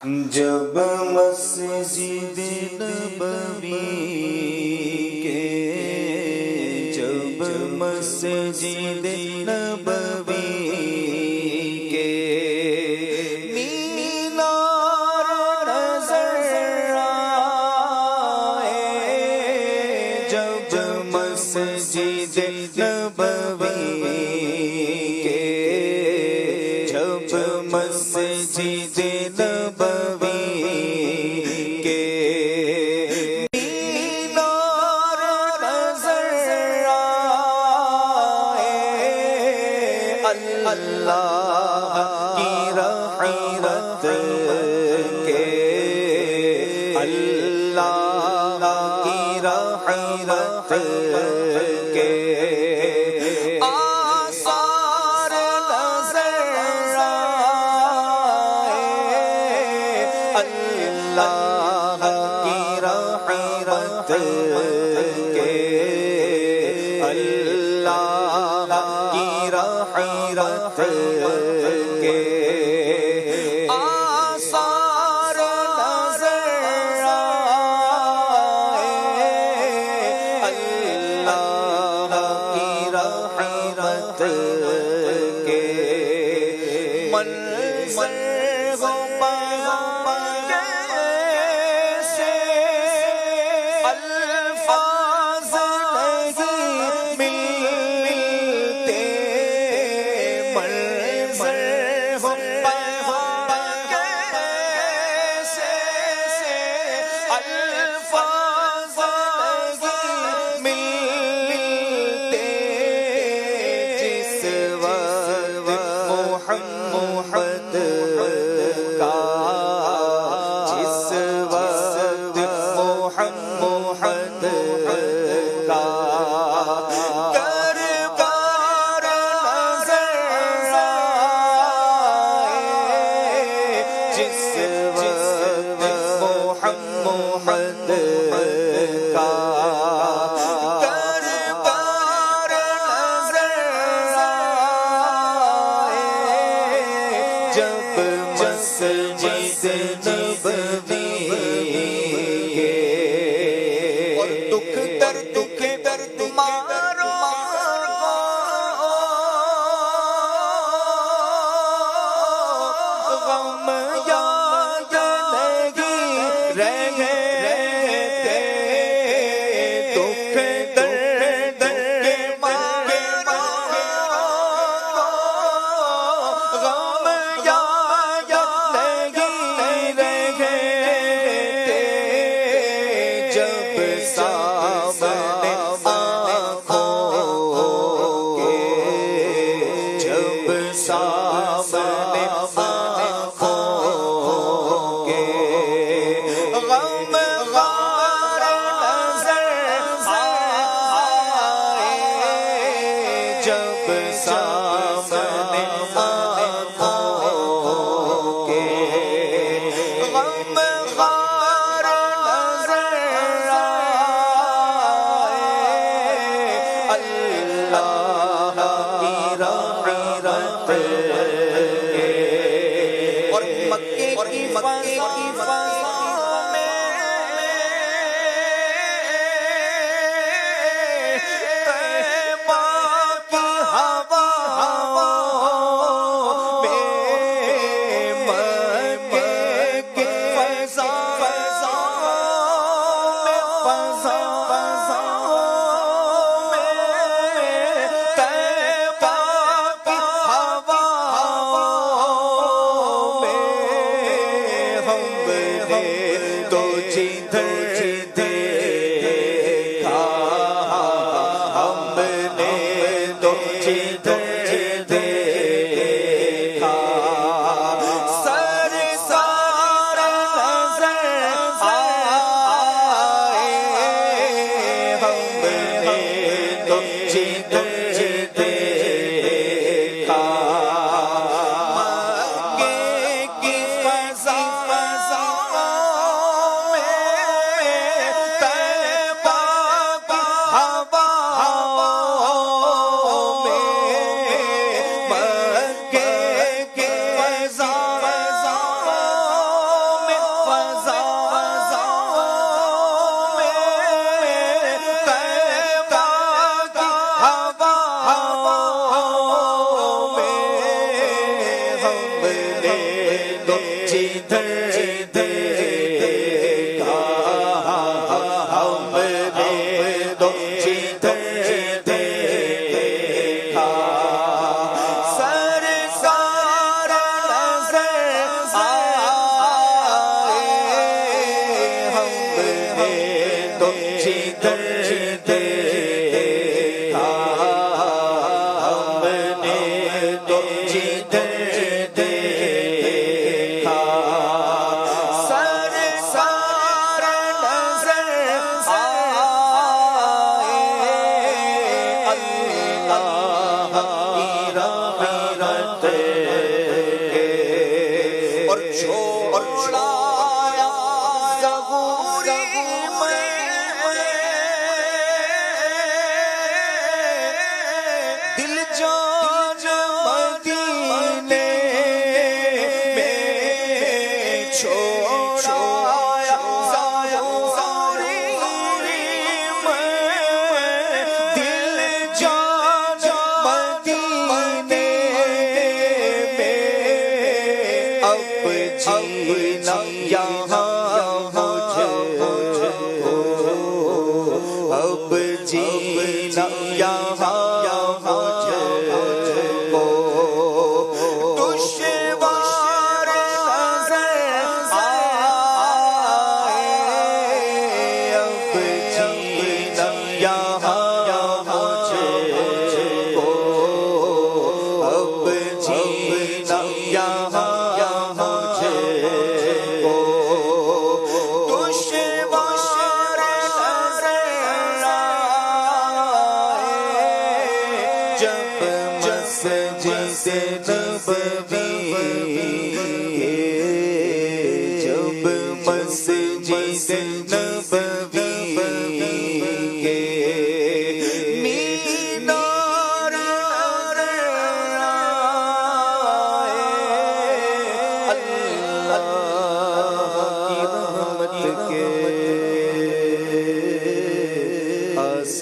جب مسجد نبوی کے جب مسجد نبوی کے مینار نظر آئے جب مسجد نبوی کے جب مسجد اللہ کی رحمت کے اللہ کی رحمت کے آثار نظر آئے اللہ کی رحمت کے اللہ کی رحمت کے آثار نظر آئے اللہ کی رحمت کے منظر ہو کیسے الفاظ نہیں ملتے الفاظ ملتے جس وقت محمد کا جس وقت محمد کا دربار نظر آئے جس وقت محمد کا دربار نظر آئے جب مسجد نبوی کے اور دکھ درد مارو غم یاد نہیں رہے دکھ درد مارو غم یاد نہیں رہے جب سامنے آنکھوں کے جب سامنے آنکھوں کے غم غار نظر آئے جب سامنے آنکھوں کے غم غار نظر آئے اللہ کی رحمت کے اور مکے کی فضا میں طیبہ کی ہوا میں مکے کی فضا میں طیبہ کی ہوا ہم نے تو جدھر دیکھا ہم نے تو جدھر دیکھا سرکار نظر آئے ہم نے تو جدھر دیکھا مکے کی فضا میں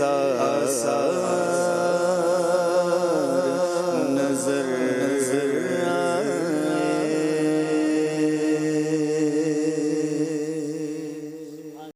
آسا